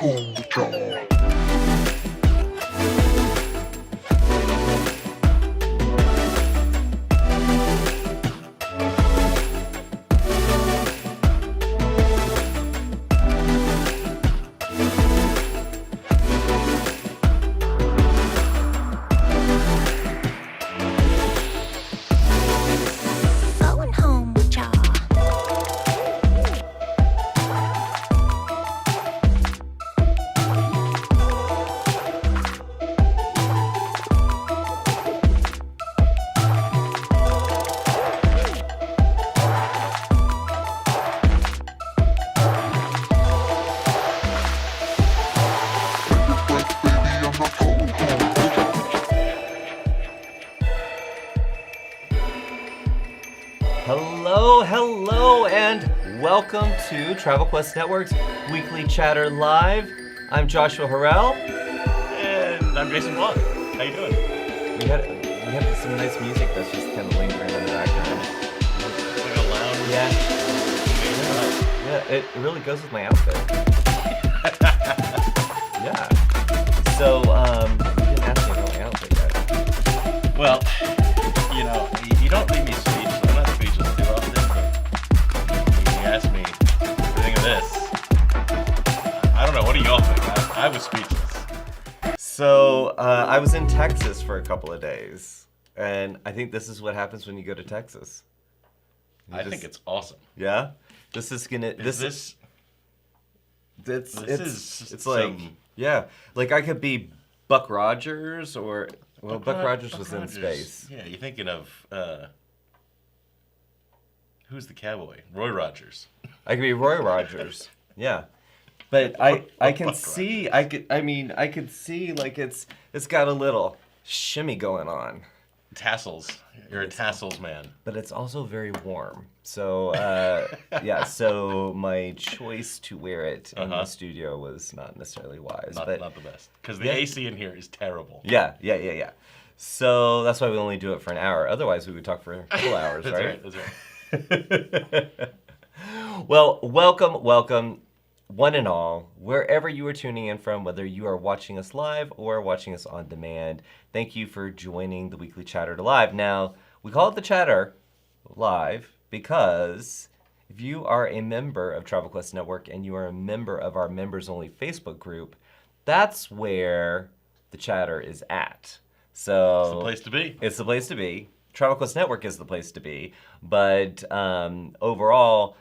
Going home with y'all. Hello, and welcome to Travel Quest Network's Weekly Chatter Live. I'm Joshua Harrell. And I'm Jason Blunt. How you doing? We have some nice music that's just kind of lingering in the background. Like a lounge. Yeah, it really goes with my outfit. Yeah. So, you didn't ask me about my outfit yet. Well, you know, you don't leave me speechless. I'm not speechless too often, but you asked me everything of this. I don't know. What do y'all think? I was speechless. So, I was in Texas for a couple of days, and I think this is what happens when you go to Texas. I think it's awesome. Yeah? This is gonna... It's like, some- yeah, like I could be Buck Rogers or, well, Buck Rogers was in Rogers. space. Yeah, you're thinking of, who's the cowboy? Roy Rogers. I could be Roy Rogers. Yeah. But I can see, I could see like it's got a little shimmy going on. Tassels. You're a tassels man. But it's also very warm. So, yeah, so my choice to wear it in the studio was not necessarily wise. Not the best. Because the Yeah. AC in here is terrible. Yeah. So that's why we only do it for an hour. Otherwise, we would talk for a couple hours, That's right? right. That's right. Well, welcome, one and all, wherever you are tuning in from, whether you are watching us live or watching us on demand. Thank you for joining the Weekly Chatter Live. Now, we call it the Chatter Live because if you are a member of Travel Quest Network and you are a member of our members-only Facebook group, that's where the chatter is at. So It's the place to be. It's the place to be. Travel Quest Network is the place to be. But overall,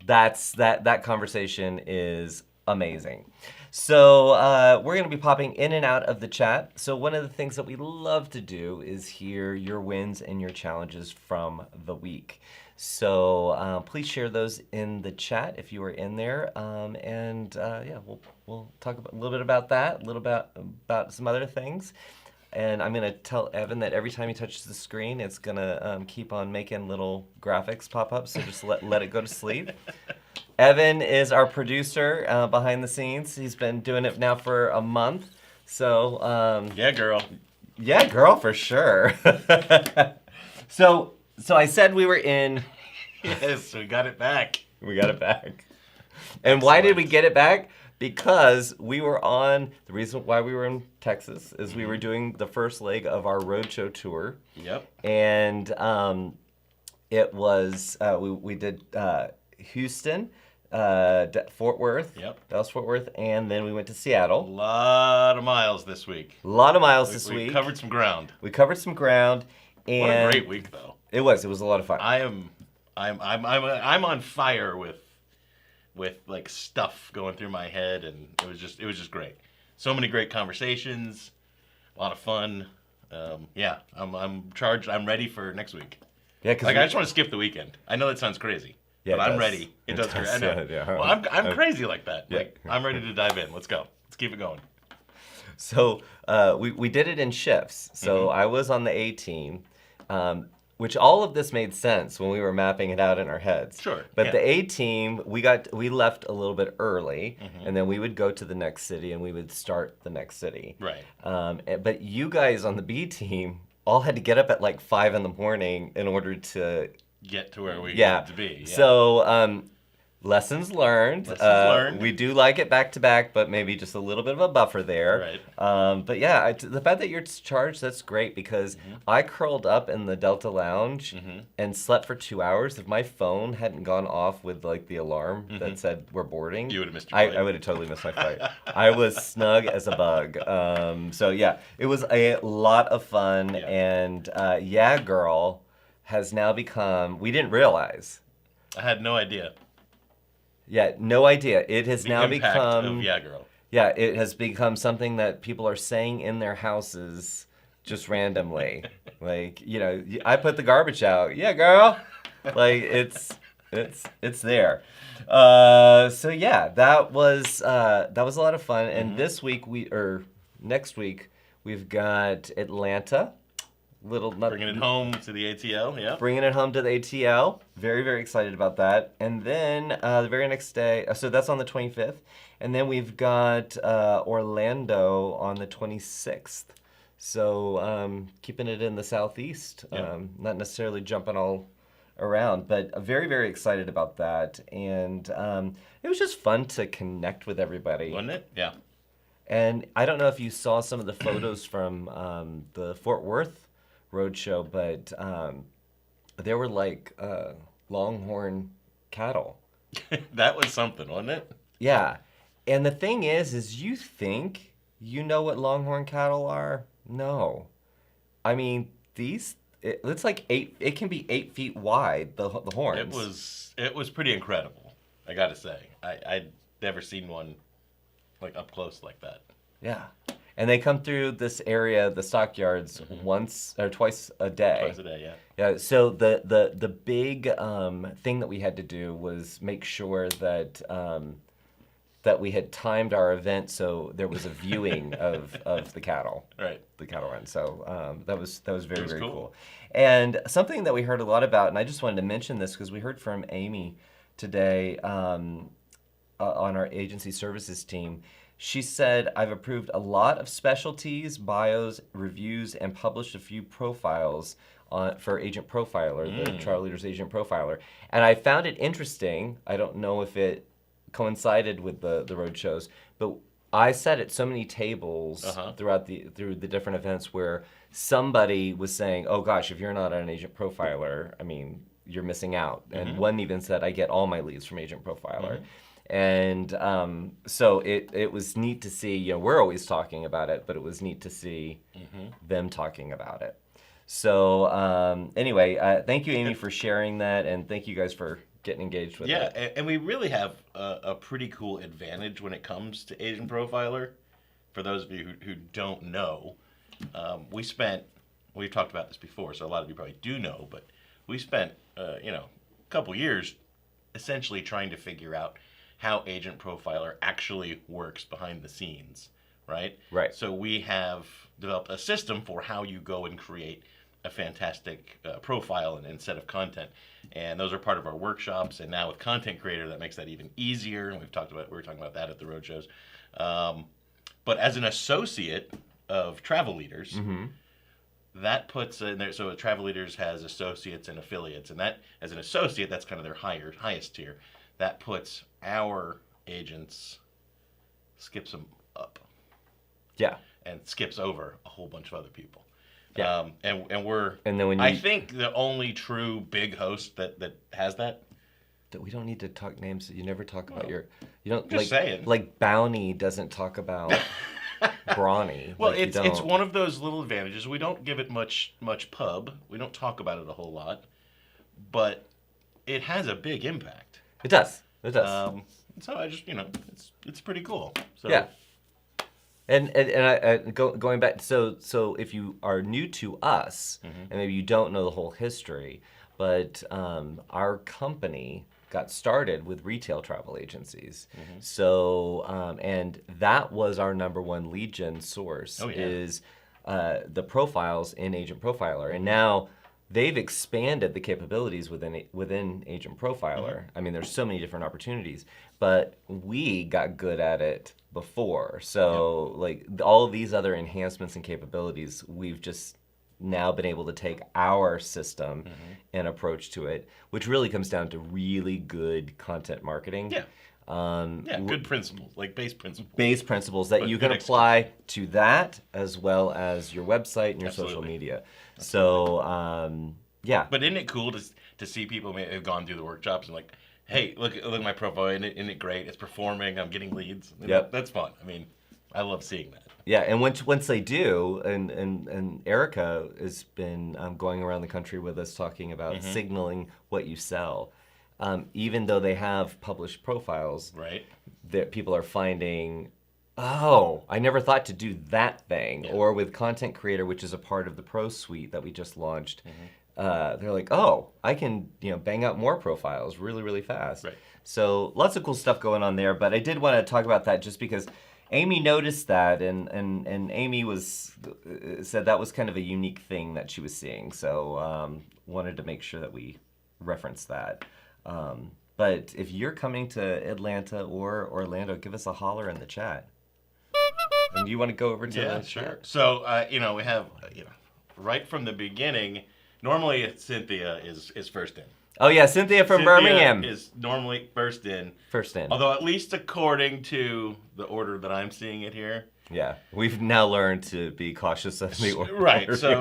that conversation is amazing. So we're going to be popping in and out of the chat. So one of the things that we love to do is hear your wins and your challenges from the week. So please share those in the chat if you are in there. Yeah, we'll talk a little bit about that, a little about some other things. And I'm going to tell Evan that every time he touches the screen, it's going to keep on making little graphics pop up, so just let it go to sleep. Evan is our producer behind the scenes. He's been doing it now for a month. So Yeah, girl. yeah, girl, for sure. So I said we were in. Yes, we got it back. We got it back. And why did we get it back? Because we were on, the reason why we were in Texas is we were doing the first leg of our roadshow tour. Yep. And it was, we did Houston, Fort Worth, Yep. Dallas, Fort Worth, and then we went to A Seattle. lot of miles this week. A lot of miles this We week. covered some ground. We covered some ground. And What a great week, though. It was a lot of fun. I'm on fire with like stuff going through my head, and it was just great. So many great conversations, a lot of fun. Yeah, I'm charged. I'm ready for next week. Yeah, because I just want to skip the weekend. I know that sounds crazy, Yeah, but it I'm does. ready. It It does. does, I know. yeah. Well, I'm crazy like that. Yeah. Like I'm ready to dive in. Let's go. Let's keep it going. So we did it in shifts. So I was on the A team, which all of this made sense when we were mapping it out in our heads. Sure, But yeah. the A team, we left a little bit early, and then we would go to the next city and we would start the next city. Right. But you guys on the B team all had to get up at like 5 in the morning in order to Get to where we yeah. need to be. Yeah. So Lessons learned. Lessons learned. We do like it back to back, but maybe just a little bit of a buffer there. Right. But yeah, the fact that you're charged, that's great because I curled up in the Delta Lounge and slept for 2 hours. If my phone hadn't gone off with like the alarm that said we're boarding, You would have missed your flight. I would have totally missed my flight. I was snug as a bug. So yeah, it was a lot of fun, and Yeah Girl has now become. We didn't realize. I had no idea. Yeah, no idea. It has The now impact become. of Yeah Girl. Yeah, it has become something that people are saying in their houses just randomly. Like, I put the garbage out. Yeah, girl. Like it's there. So yeah, that was a lot of fun. And this week next week we've got Atlanta. Bringing it home to the ATL, yeah. Bringing it home to the ATL. Very, very excited about that. And then the very next day, so that's on the 25th. And then we've got Orlando on the 26th. So keeping it in the Southeast, not necessarily jumping all around, but very, very excited about that. And it was just fun to connect with everybody. Wasn't it? Yeah. And I don't know if you saw some of the photos from the Fort Worth Roadshow, but there were like longhorn cattle. That was something, wasn't it? Yeah. And the thing is you think you know what longhorn cattle are? No. I mean, it's like it can be 8 feet wide, the horns. It was pretty incredible, I gotta say. I'd never seen one like up close like that. Yeah. And they come through this area, the stockyards, once or twice a day. Twice a day, yeah. Yeah. So the big thing that we had to do was make sure that that we had timed our event so there was a viewing of the cattle. Right. The cattle run. So that was very, very cool. cool. And something that we heard a lot about, and I just wanted to mention this because we heard from Amy today on our agency services team. She said, I've approved a lot of specialties, bios, reviews, and published a few profiles for Agent Profiler, the Trial Leaders Agent Profiler. And I found it interesting. I don't know if it coincided with the road shows, but I sat at so many tables through the different events where somebody was saying, oh gosh, if you're not an Agent Profiler, I mean, you're missing out. And one even said, I get all my leads from Agent Profiler. And so it was neat to see, we're always talking about it, but it was neat to see them talking about it. So anyway, thank you, Amy, for sharing that, and thank you guys for getting engaged with it. Yeah, and we really have a pretty cool advantage when it comes to Agent Profiler. For those of you who don't know, we've talked about this before, so a lot of you probably do know, but we spent, a couple years essentially trying to figure out how Agent Profiler actually works behind the scenes, right? Right. So we have developed a system for how you go and create a fantastic profile and set of content. And those are part of our workshops. And now with Content Creator, that makes that even easier. And we were talking about that at the road shows. But as an associate of Travel Leaders, that puts in there. So Travel Leaders has associates and affiliates, and that as an associate, that's kind of their highest tier. That puts our agents, skips them up. Yeah. And skips over a whole bunch of other people. Yeah. And we're, and then I think, the only true big host that has that. We don't need to talk names. You never talk about you don't, just saying. Like Bounty doesn't talk about Brawny. Well, like it's one of those little advantages. We don't give it much pub. We don't talk about it a whole lot. But it has a big impact. It does. It does. So I just, it's pretty cool. So. Yeah. And I going back, so if you are new to us, and maybe you don't know the whole history, but our company got started with retail travel agencies. So, and that was our number one lead gen source, is the profiles in Agent Profiler. And now they've expanded the capabilities within Agent Profiler. I mean, there's so many different opportunities, but we got good at it before. So like all of these other enhancements and capabilities, we've just now been able to take our system and approach to it, which really comes down to really good content marketing. Yeah. Good principles, like base principles. Base principles that But you can good apply to that as well as your website and your social Absolutely. media. So, yeah. But isn't it cool to see people who have gone through the workshops and like, hey, look at my profile, isn't it great? It's performing, I'm getting leads. Yep. That's fun. I mean, I love seeing that. Yeah, and once they do, and Erica has been going around the country with us talking about signaling what you sell. Even though they have published profiles, Right. that people are finding, oh, I never thought to do that thing. Yeah. Or with Content Creator, which is a part of the Pro Suite that we just launched, they're like, oh, I can bang out more profiles really, really fast. Right. So lots of cool stuff going on there. But I did want to talk about that just because Amy noticed that, and Amy said that was kind of a unique thing that she was seeing. So wanted to make sure that we reference that. But if you're coming to Atlanta or Orlando, give us a holler in the chat. And you want to go over to Yeah, the sure. chat? So, we have, right from the beginning, normally Cynthia is first in. Oh yeah, Cynthia from Cynthia Birmingham. is normally first in. First in. Although at least according to the order that I'm seeing it here. Yeah, we've now learned to be cautious of the order. Right, so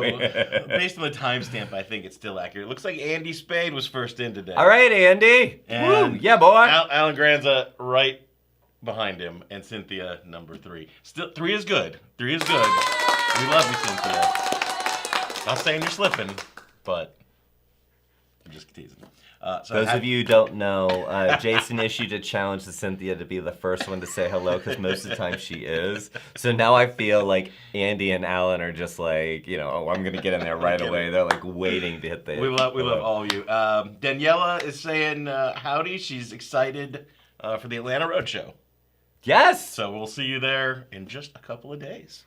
based on the timestamp, I think it's still accurate. It looks like Andy Spade was first in today. All right, Andy. And Woo, yeah, boy. Alan Granza right behind him, and Cynthia number 3. Still, 3 is good. 3 is good. We love you, Cynthia. Not saying you're slipping, but I'm just teasing. Those of you who don't know, Jason issued a challenge to Cynthia to be the first one to say hello because most of the time she is. So now I feel like Andy and Alan are just like, oh, I'm going to get in there right away. They're like waiting to hit the... We love all of you. Daniela is saying howdy. She's excited for the Atlanta Roadshow. Yes! So we'll see you there in just a couple of days.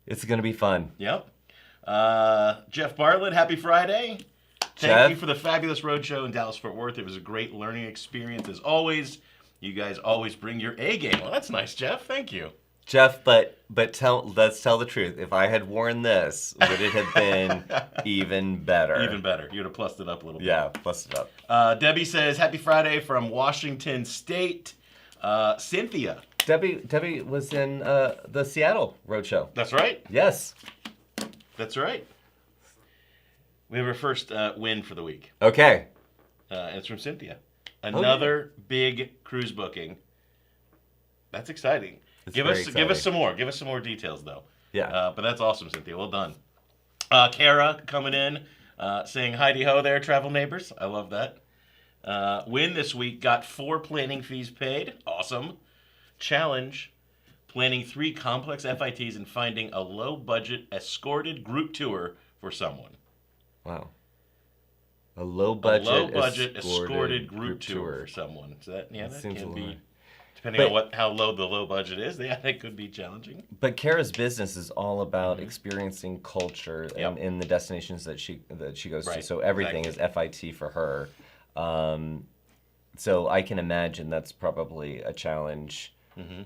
It's going to be fun. Yep. Jeff Bartlett, happy Friday. Thank Jeff? you for the fabulous roadshow in Dallas-Fort Worth. It was a great learning experience as always. You guys always bring your A game. Well, that's nice, Jeff. Thank you. Jeff, but let's tell the truth. If I had worn this, would it have been even better? Even better. You would have plussed it up a little bit. Yeah, plus it up. Debbie says, happy Friday from Washington State. Cynthia. Debbie was in the Seattle Roadshow. That's right. Yes. That's right. We have our first win for the week. Okay. And it's from Cynthia. Another big cruise booking. That's exciting. Give us some more. Give us some more details, though. Yeah. But that's awesome, Cynthia. Well done. Kara coming in, saying hi ho there, travel neighbors. I love that. Win this week, got 4 planning fees paid. Awesome. Challenge, planning 3 complex FITs and finding a low-budget escorted group tour for someone. Wow. A low-budget escorted group tour for someone. So that seems can a be, lot. depending on how low the low budget is, that could be challenging. But Kara's business is all about experiencing culture in the destinations that she goes to. Right, So everything is FIT for her. So I can imagine that's probably a challenge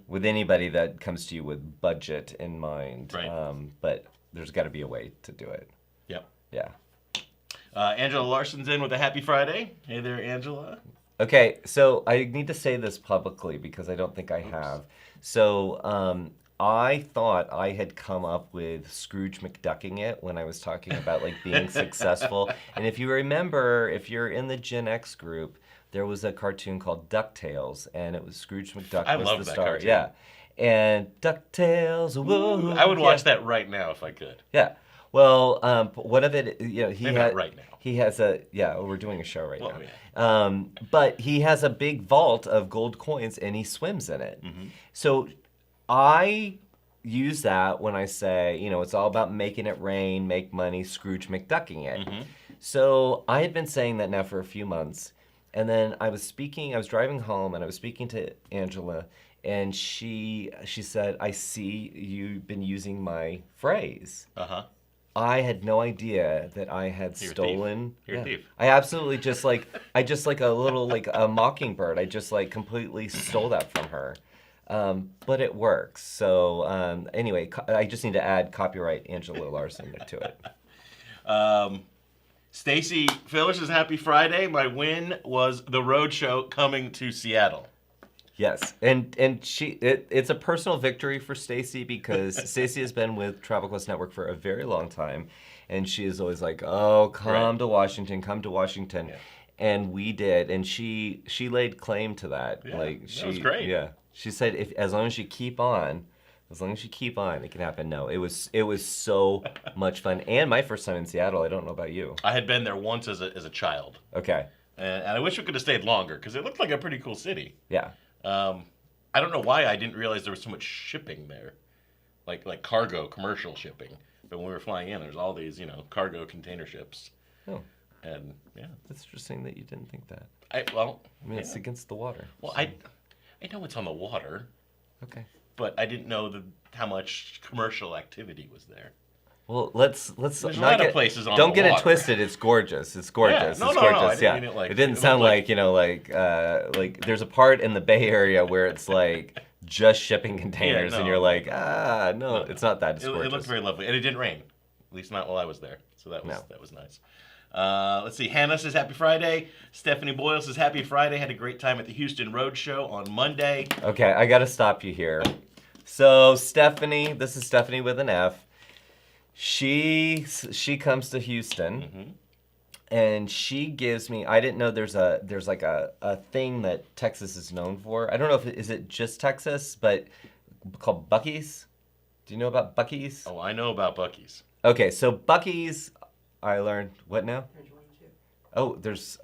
with anybody that comes to you with budget in mind. Right. But there's got to be a way to do it. Yep. Yeah. Angela Larson's in with a happy Friday. Hey there, Angela. Okay, so I need to say this publicly because I don't think I have. So I thought I had come up with Scrooge McDucking it when I was talking about like being successful. And if you remember, if you're in the Gen X group, there was a cartoon called DuckTales, and it was Scrooge McDuck I was love the that star. cartoon. Yeah, and DuckTales. Whoa, I would watch that right now if I could. Yeah. Well, one of it, he Maybe not right now. He has we're doing a show right Well, now. But he has a big vault of gold coins, and he swims in it. So I use that when I say, it's all about making it rain, make money, Scrooge McDucking it. So I had been saying that now for a few months. And then I was driving home, and I was speaking to Angela, and she said, I see you've been using my phrase. I had no idea that I had stolen. You're a thief. I absolutely just like a little like a mockingbird. I just like completely stole that from her. But it works. So anyway, I just need to add copyright Angela Larson to it. Stacy Phillips says, happy Friday. My win was the road show coming to Seattle. Yes, and it's a personal victory for Stacy because Stacy has been with Travel Quest Network for a very long time, and she is always like, "Oh, come to Washington, come to Washington," and we did, and she laid claim to that. Yeah, like that was great. Yeah, she said if as long as you keep on. As long as you keep on, it can happen. No, it was so much fun, and my first time in Seattle. I don't know about you. I had been there once as a child. Okay. And I wish we could have stayed longer because it looked like a pretty cool city. Yeah. I don't know why I didn't realize there was so much shipping there, like cargo, commercial shipping. But when we were flying in, there's all these cargo container ships. Oh. And yeah. That's interesting that you didn't think that. I mean, it's against the water. Well, so. I know it's on the water. Okay. But I didn't know how much commercial activity was there. Well, let's There's not a lot get, of places on don't the get it water. twisted. It's gorgeous. It's gorgeous. Yeah. No, it's no, gorgeous. no. I didn't yeah. mean it like- it didn't it sound looked like there's a part in the Bay Area where it's like just shipping containers, and no. you're like, no, it's not that. It's gorgeous. It looked very lovely, and it didn't rain, at least not while I was there. So that was nice. Let's see. Hannah says happy Friday. Stephanie Boyle says happy Friday. Had a great time at the Houston Road Show on Monday. Okay, I got to stop you here. So Stephanie, this is Stephanie with an F. She comes to Houston, and she gives me. I didn't know there's like a thing that Texas is known for. I don't know if is it just Texas, but called Buc-ee's. Do you know about Buc-ee's? Oh, I know about Buc-ee's. Okay, so Buc-ee's. I learned what now? Oh, there's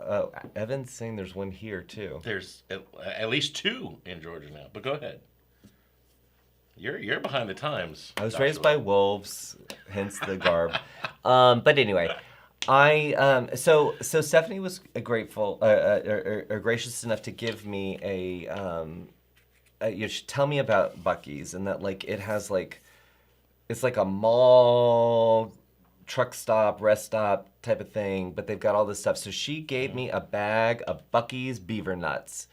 Evan's saying there's one here too. There's at least two in Georgia now. But go ahead. You're behind the times. I was Joshua. raised by wolves, hence the garb. But anyway, so Stephanie was grateful, or gracious enough to give me you should tell me about Buc-ee's, and that like it has like, it's like a mall, truck stop, rest stop type of thing, but they've got all this stuff. So she gave me a bag of Buc-ee's beaver nuts.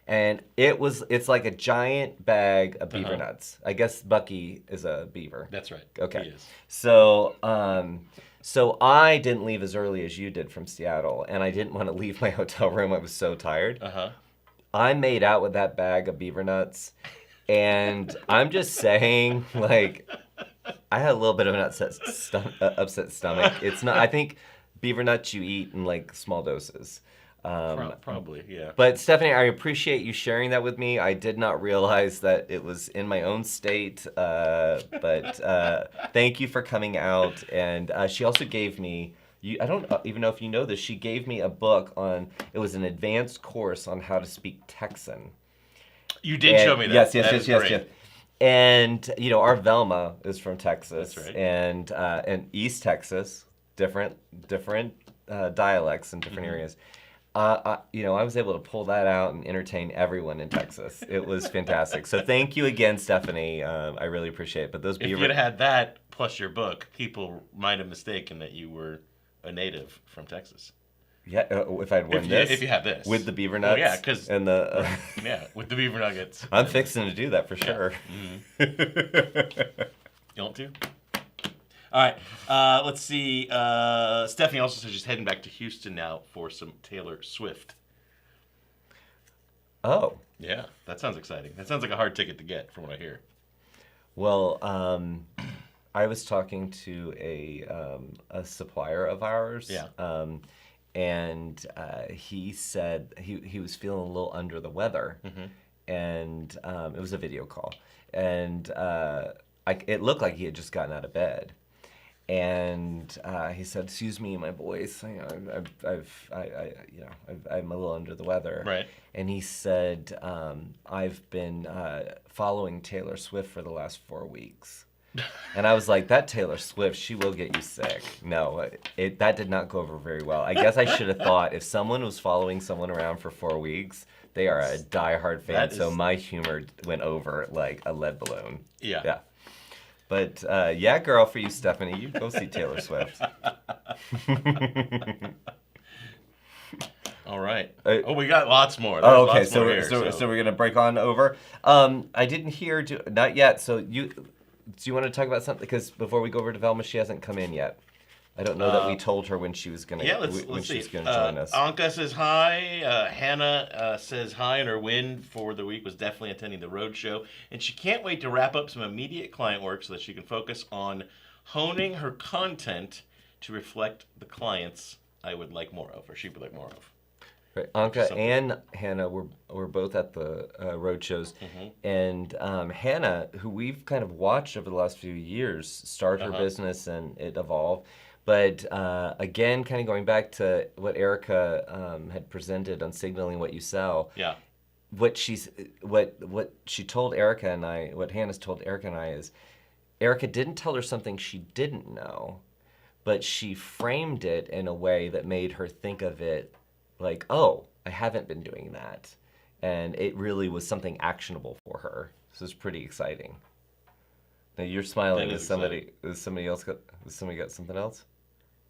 And it's like a giant bag of beaver nuts. I guess Buc-ee is a beaver. That's right. Okay. He is. So I didn't leave as early as you did from Seattle, and I didn't want to leave my hotel room. I was so tired. I made out with that bag of beaver nuts, and I'm just saying, like, I had a little bit of an upset stomach. It's not. I think beaver nuts you eat in like small doses. Probably, yeah. But Stephanie, I appreciate you sharing that with me. I did not realize that it was in my own state, but thank you for coming out. And she also gave me, I don't even know if you know this, she gave me a book it was an advanced course on how to speak Texan. You did show me that. Yes. And, our Velma is from Texas. That's right. And East Texas, different dialects in different areas. I was able to pull that out and entertain everyone in Texas. It was fantastic. So thank you again, Stephanie. I really appreciate it. But those If you'd have had that plus your book, people might have mistaken that you were a native from Texas. Yeah, if I'd won this. If you had this. With the beaver nuts. Oh, yeah, because... And the... yeah, with the beaver nuggets. I'm fixing to do that for sure. You want to? All right, let's see. Stephanie also says she's heading back to Houston now for some Taylor Swift. Oh. Yeah, that sounds exciting. That sounds like a hard ticket to get from what I hear. Well, I was talking to a supplier of ours. Yeah. And he said he was feeling a little under the weather. And it was a video call. And it looked like he had just gotten out of bed. And he said, "Excuse me, my voice. I'm a little under the weather." Right. And he said, "I've been following Taylor Swift for the last 4 weeks." And I was like, "That Taylor Swift, she will get you sick." No, that did not go over very well. I guess I should have thought if someone was following someone around for 4 weeks, they are a diehard fan. So my humor went over like a lead balloon. Yeah. Yeah. But yeah, girl, for you, Stephanie, you go see Taylor Swift. All right. We got lots more. There's Okay. lots more here, So we're gonna break on over. I didn't hear, not yet. So do you want to talk about something? Because before we go over to Velma, she hasn't come in yet. I don't know that we told her when she was gonna let's she see. was gonna join us. Anka says hi. Hannah says hi, and her win for the week was definitely attending the road show, and she can't wait to wrap up some immediate client work so that she can focus on honing her content to reflect the clients I would like more of, or she would like more of. Right. Anka and Hannah were both at the road shows, and Hannah, who we've kind of watched over the last few years, start her business and it evolve. But again, kind of going back to what Erica had presented on signaling what you sell. Yeah. What she told Erica and I, what Hannah's told Erica and I is, Erica didn't tell her something she didn't know, but she framed it in a way that made her think of it like, oh, I haven't been doing that. And it really was something actionable for her. So it's pretty exciting. Now you're smiling. Is somebody got something else?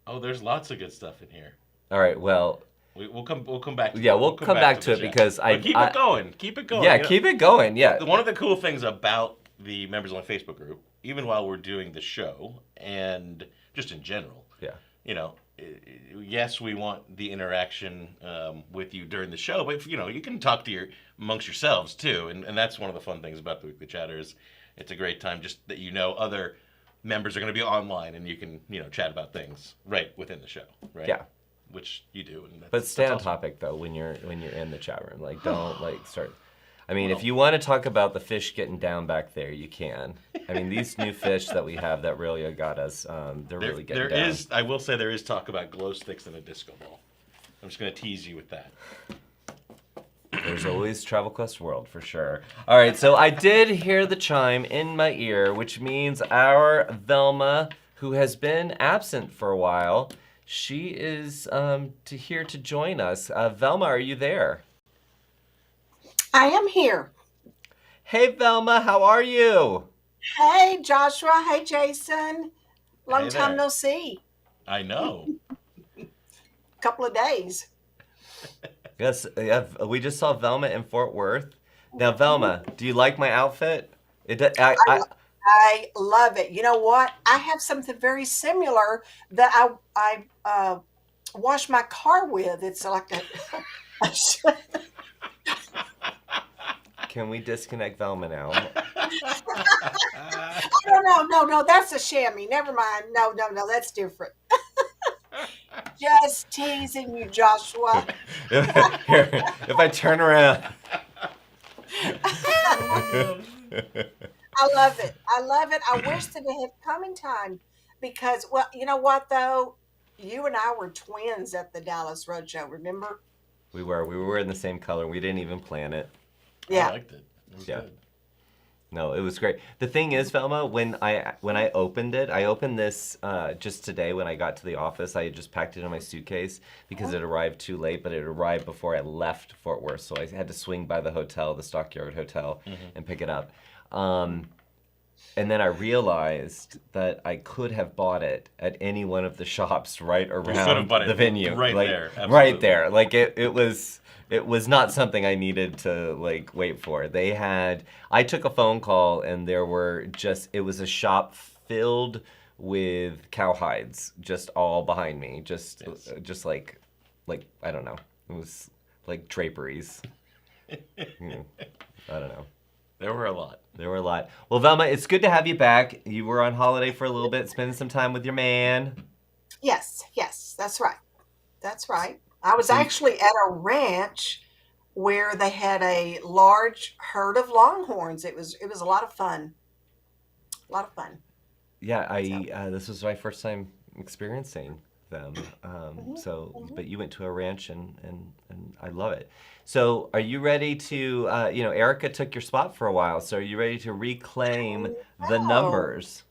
Oh, there's lots of good stuff in here. All right, well, we'll come back to yeah, we'll come back to it because keep it going. Keep it going. Yeah, keep it going. Yeah. One of the cool things about the members only Facebook group, even while we're doing the show and just in general. Yeah. You know, yes, we want the interaction with you during the show, but you can talk to amongst yourselves too, and that's one of the fun things about the Weekly Chatter is it's a great time just that other members are going to be online and you can chat about things right within the show, right? Yeah. Which you do, but stay on topic though when you're in the chat room. Like don't start. I mean, if you want to talk about the fish getting down back there, you can. I mean, these new fish that we have that really got us, they're really getting down. I will say there is talk about glow sticks and a disco ball. I'm just going to tease you with that. There's always Travel Quest World for sure. All right, so I did hear the chime in my ear, which means our Velma, who has been absent for a while, she is here to join us. Velma, are you there? I am here. Hey, Velma, how are you? Hey, Joshua. Hey, Jason. Long Hey time there. no see. I know. Couple of days. Yes, yeah, we just saw Velma in Fort Worth. Now, Velma, do you like my outfit? I love it. You know what? I have something very similar that I wash my car with. It's like a Can we disconnect Velma now? No, that's a chamois. Never mind. No, that's different. Just teasing you, Joshua. Here, if I turn around. I love it. I wish that it had come in time because, well, you know what, though? You and I were twins at the Dallas Roadshow, remember? We were in the same color. We didn't even plan it. Yeah. I liked it. It was good. No, it was great. The thing is, Velma, when I opened it, I opened this just today when I got to the office. I had just packed it in my suitcase because it arrived too late, but it arrived before I left Fort Worth, so I had to swing by the hotel, the Stockyard Hotel, and pick it up. And then I realized that I could have bought it at any one of the shops right around the venue, right there, right absolutely. there. Like it was not something I needed to wait for. I took a phone call and it was a shop filled with cowhides, just all behind me, just like I don't know, it was like draperies. I don't know. There were a lot. Well, Velma, it's good to have you back. You were on holiday for a little bit, spending some time with your man. Yes, that's right. I was actually at a ranch where they had a large herd of longhorns. It was a lot of fun. Yeah, this was my first time experiencing them. But you went to a ranch and I love it. So are you ready to, Erica took your spot for a while, so are you ready to reclaim the numbers?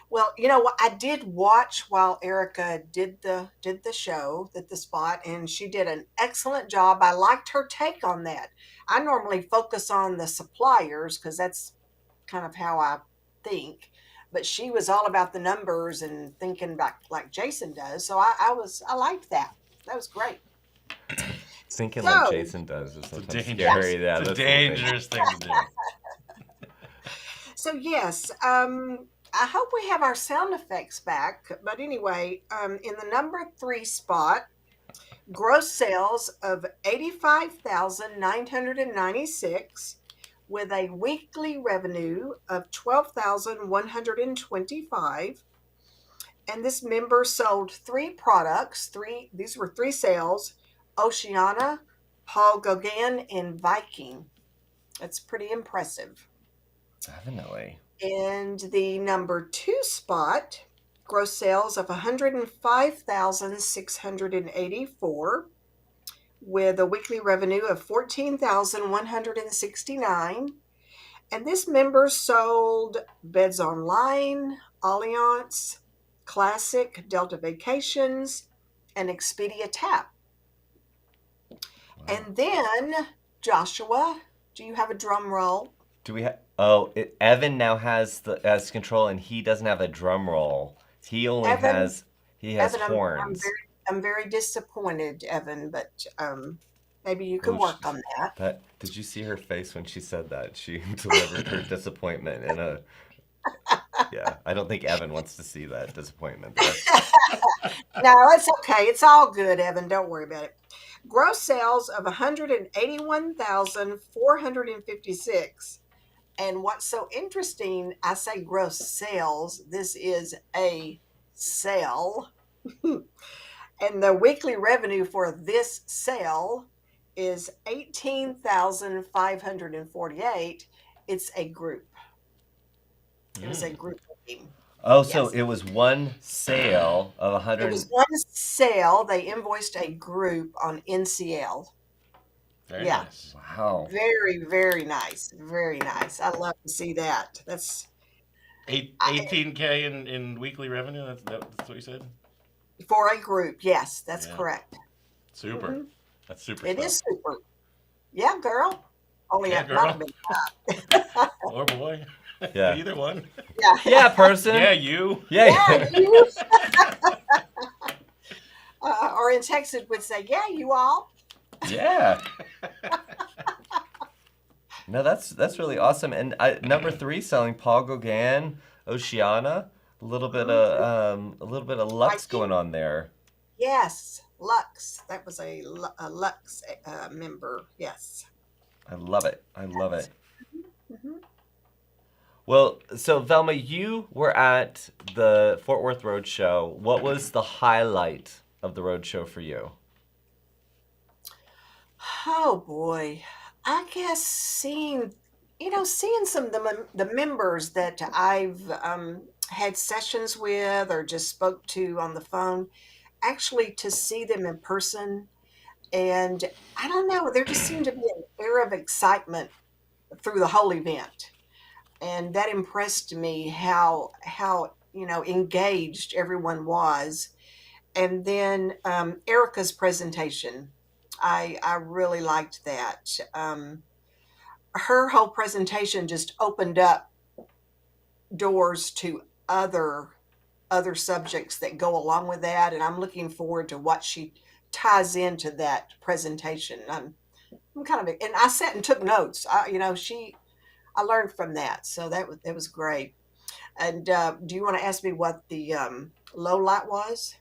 Well, you know what? I did watch while Erica did the show, did the spot, and she did an excellent job. I liked her take on that. I normally focus on the suppliers because that's kind of how I think. But she was all about the numbers and thinking back like Jason does. So I liked that. That was great. Thinking like Jason does is sometimes scary. Yeah, it's a dangerous thing to do. So yes, I hope we have our sound effects back. But anyway, in the number 3 spot, gross sales of 85,996 with a weekly revenue of 12,125. And this member sold 3 products. These were 3 sales: Oceana, Paul Gauguin, and Viking. That's pretty impressive. Definitely. And the number 2 spot, gross sales of 105,684 with a weekly revenue of 14,169. And this member sold Beds Online, Allianz, Classic, Delta Vacations, and Expedia Tap. Wow. And then, Joshua, do you have a drum roll? Do we have? Oh, Evan now has has control, and he doesn't have a drum roll. He only Evan, has Evan, horns. I'm very disappointed, Evan, but maybe you can Oh, work on that. Did you see her face when she said that? She delivered her disappointment in a. Yeah, I don't think Evan wants to see that disappointment there. No, it's okay. It's all good, Evan. Don't worry about it. Gross sales of 181,456. And what's so interesting, I say gross sales, this is a sale. And the weekly revenue for this sale is 18,548. It's a group. It was a group booking. Oh, so Yes. it was one sale of It 100. was one sale. They invoiced a group on NCL. Very Yeah. nice. Wow. Very, very nice. Very nice. I love to see that. That's 18K in weekly revenue. That's what you said. for a group. Yes, that's Yeah. correct. Super. Mhm. That's super. It stuff. is super. Yeah, girl. Only Yeah, it might have girl. been. Or boy. Yeah. Either one. Yeah. Yeah, person. Yeah, you. Yeah. Yeah, you. Or in Texas would say, yeah, you all. Yeah. No, that's really awesome. And number 3 selling Paul Gauguin, Oceana, a little bit of Lux Viking. going on there. Yes, Lux. That was a Lux member. Yes. I love it. I love it. Mhm. Well, so Velma, you were at the Fort Worth Road Show. What was the highlight of the road show for you? Oh boy, I guess seeing some of the members that I've had sessions with or just spoke to on the phone, actually to see them in person, and I don't know, there just seemed to be an air of excitement through the whole event, and that impressed me how engaged everyone was. And then Erica's presentation, I really liked that. Her whole presentation just opened up doors to other subjects that go along with that, and I'm looking forward to what she ties into that presentation. I'm kind of, and I sat and took notes. I learned from that, so that was great. And do you want to ask me what the low light was?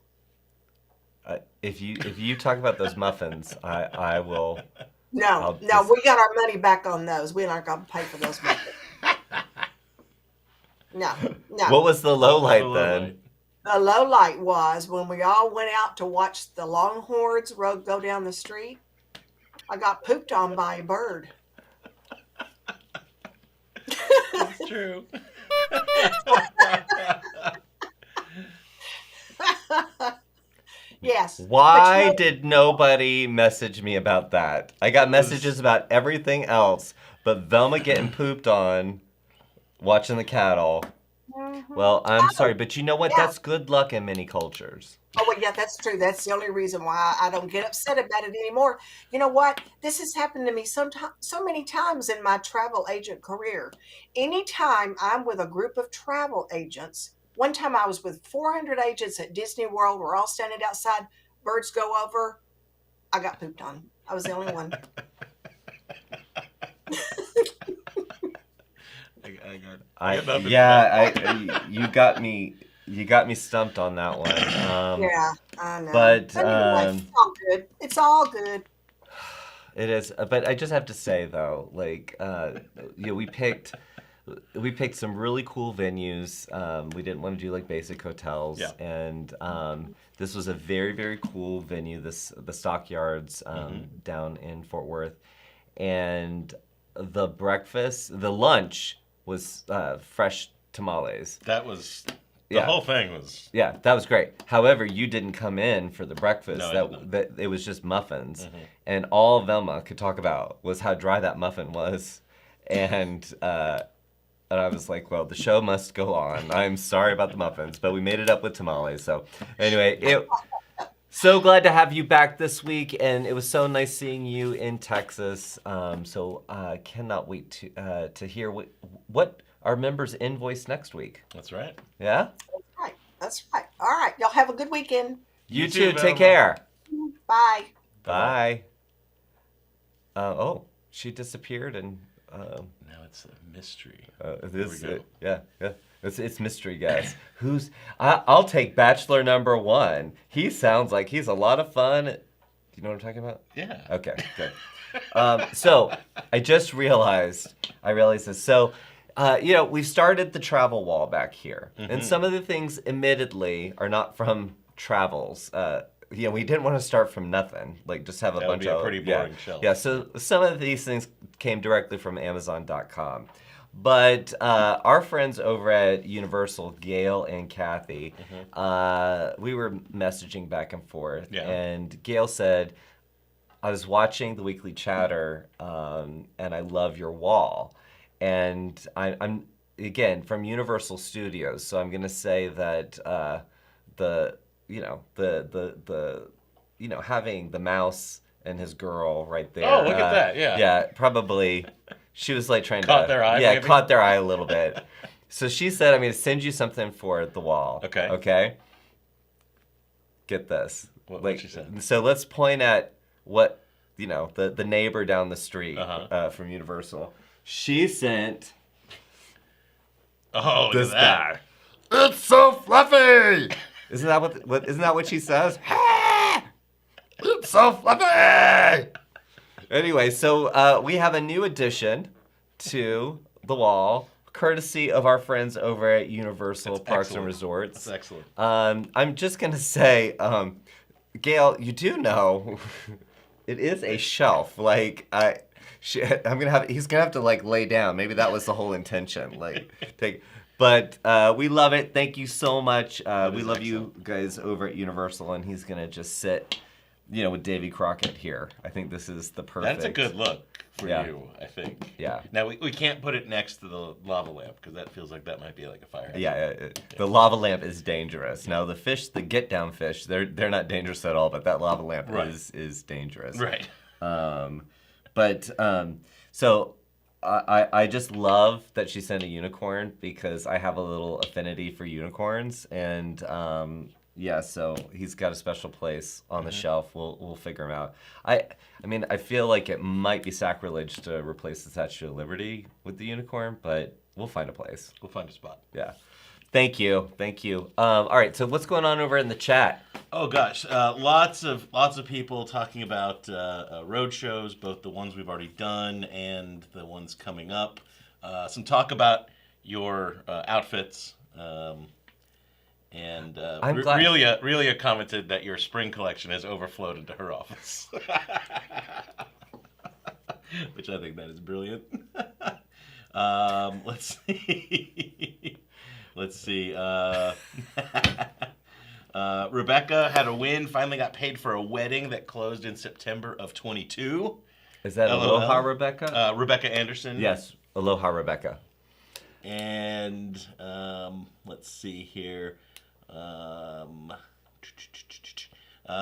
If you talk about those muffins, I will. No, I'll just- we got our money back on those. We're not going to pay for those muffins. No. What was the low light The low then? light. The low light was when we all went out to watch the Longhorns go down the street. I got pooped on by a bird. It's true. Yes. Why But you did nobody message me about that? I got messages about everything else, but Velma getting pooped on, watching the cattle. Well, I'm sorry, but you know what? Yeah. That's good luck in many cultures. Oh, well, yeah, that's true. That's the only reason why I don't get upset about it anymore. You know what? This has happened to me so many times in my travel agent career. Anytime I'm with a group of travel agents, one time I was with 400 agents at Disney World. We're all standing outside. Birds go over. I got pooped on. I was the only one. I got it. got nothing. You got me. You got me stumped on that one. Yeah, I know. But anyway, it's all good. It's all good. it is. But I just have to say though, like, we picked some really cool venues. We didn't want to do like basic hotels, Yeah. and this was a very, very cool venue. The Stockyards down in Fort Worth, and the lunch was fresh tamales. That was the Yeah. whole thing was. Yeah, that was great. However, you didn't come in for the breakfast. No, I did not. That it was just muffins, and all Velma could talk about was how dry that muffin was, and I was like, well, the show must go on. I'm sorry about the muffins, but we made it up with tamales. So anyway, so glad to have you back this week, and it was so nice seeing you in Texas. So cannot wait to hear what our members invoice next week. That's right. Yeah? That's right. All right. Y'all have a good weekend. You You too. too, Take Velma. care. Bye. Bye. Oh, she disappeared, and Now it's a mystery. this, we go. yeah. It's mystery, guys. I'll take Bachelor number 1. He sounds like he's a lot of fun. Do you know what I'm talking about? Yeah. Okay, good. So I just realized this. So, we've started the travel wall back here, and some of the things, admittedly, are not from travels. We didn't want to start from nothing, like just have a That would bunch be a of pretty boring shelf. Yeah, so some of these things came directly from Amazon.com. But our friends over at Universal, Gail and Kathy, we were messaging back and forth, Yeah. and Gail said, I was watching the Weekly Chatter, and I love your wall. And I'm again from Universal Studios, so I'm gonna say that having the mouse and his girl right there. Oh, look at that, yeah. Yeah, probably. She was like trying Caught to their eye, Yeah, maybe? caught their eye a little bit. So she said, I'm gonna send you something for the wall. Okay. Okay. Get this. What'd she say? So let's point at what the neighbor down the street from Universal. She sent Oh, look this at that. guy. It's so fluffy. Isn't that what she says? It's so fluffy. Anyway, so we have a new addition to the wall, courtesy of our friends over at Universal That's Parks and excellent. Resorts. That's excellent. I'm just gonna say, Gail, you do know it is a shelf. Like he's gonna have to like lay down. Maybe that was the whole intention. But we love it. Thank you so much. We love you guys over at Universal, and he's gonna just sit, with Davy Crockett here. I think this is the perfect. That's a good look for Yeah. you, I think. Yeah. Now, we can't put it next to the lava lamp because that feels like that might be like a fire hazard. Yeah, the lava lamp is dangerous. Now the fish, the get down fish, they're not dangerous at all, but that lava lamp Right. is dangerous. Right. So I just love that she sent a unicorn because I have a little affinity for unicorns, and so he's got a special place on the shelf. We'll figure him out. I feel like it might be sacrilege to replace the Statue of Liberty with the unicorn, but we'll find a place. We'll find a spot. Yeah. Thank you. All right, so what's going on over in the chat? Oh gosh, lots of people talking about road shows, both the ones we've already done and the ones coming up. Some talk about your outfits. And I'm glad- Relia commented that your spring collection has overflowed into her office, which I think that is brilliant. Let's see. Let's see. Rebecca had a win. Finally got paid for a wedding that closed in September of 22. Is that LOL. Aloha Rebecca? Rebecca Anderson. Yes, Aloha Rebecca. And let's see here.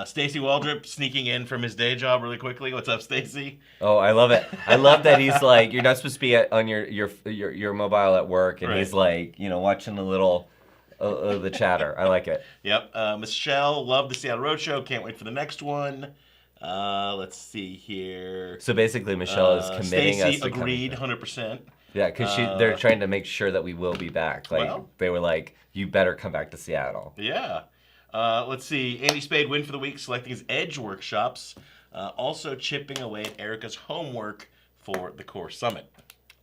Stacy Waldrop sneaking in from his day job really quickly. What's up, Stacy? Oh, I love it. I love that he's like, you're not supposed to be on your mobile at work, and Right. he's like, watching a little the chatter. I like it. Yep. Michelle, love the Seattle Roadshow. Can't wait for the next one. Let's see here. So basically, Michelle is committing Stacy us to agreed, coming. 100%. Yeah, because they're trying to make sure that we will be back. Like Well. they were like, you better come back to Seattle. Yeah. Let's see. Andy Spade win for the week, selecting his Edge workshops, also chipping away at Erica's homework for the Core Summit.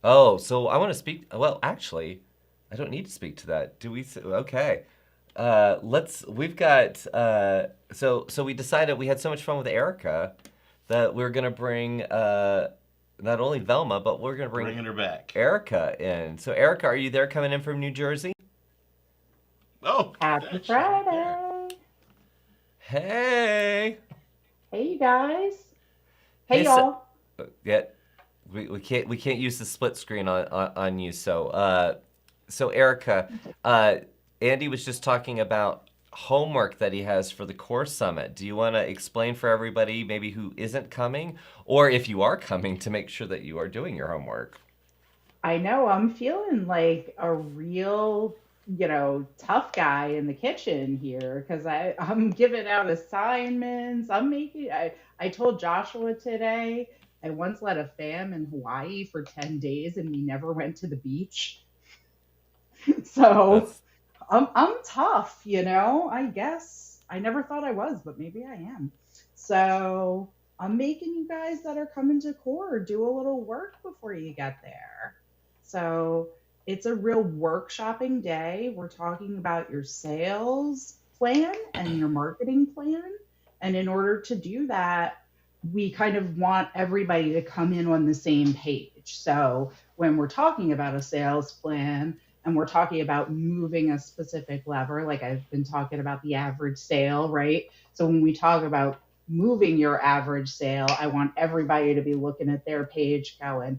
Oh, so I want to speak. Well, actually, I don't need to speak to that. Do we? Okay. We've got. So we decided we had so much fun with Erica that we're gonna bring not only Velma, but we're gonna Bringing her back. Erica in. So Erica, are you there coming in from New Jersey? Oh, Happy that's right there. Friday. Hey. Hey, you guys. Hey, Hey, y'all. Yeah, we can't use the split screen on you. So Erica, Andy was just talking about homework that he has for the Core Summit. Do you want to explain for everybody maybe who isn't coming, or if you are coming, to make sure that you are doing your homework? I know I'm feeling like a real, tough guy in the kitchen here because I'm giving out assignments. I told Joshua today I once led a fam in Hawaii for 10 days and we never went to the beach. So That's I'm tough, I guess. I never thought I was, but maybe I am. So I'm making you guys that are coming to core do a little work before you get there. So it's a real workshopping day. We're talking about your sales plan and your marketing plan. And in order to do that, we kind of want everybody to come in on the same page. So when we're talking about a sales plan, and we're talking about moving a specific lever, like I've been talking about the average sale, right? So when we talk about moving your average sale, I want everybody to be looking at their page going,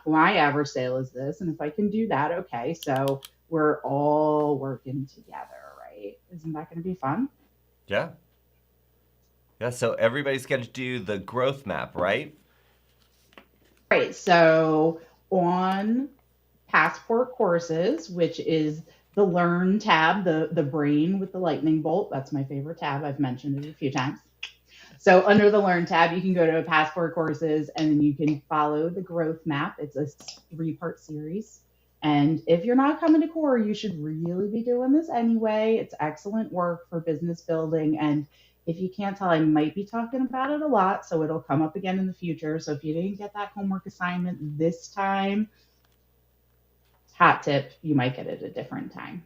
my average sale is this. And if I can do that, okay. So we're all working together, right? Isn't that going to be fun? yeah. Yeah, so everybody's got to do the growth map, right? Right. So on Passport Courses, which is the Learn tab, the brain with the lightning bolt. That's my favorite tab. I've mentioned it a few times. So under the Learn tab, you can go to Passport Courses and then you can follow the growth map. It's a 3-part series. And if you're not coming to core, you should really be doing this anyway. It's excellent work for business building. And if you can't tell, I might be talking about it a lot, so it'll come up again in the future. So if you didn't get that homework assignment this time, hot tip, you might get it a different time.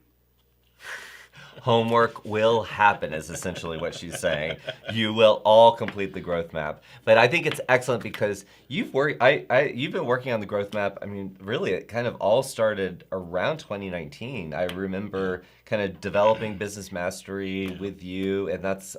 Homework will happen is essentially what she's saying. You will all complete the growth map. But I think it's excellent because you've been working on the growth map. I mean, really, it kind of all started around 2019. I remember kind of developing business mastery with you, and that's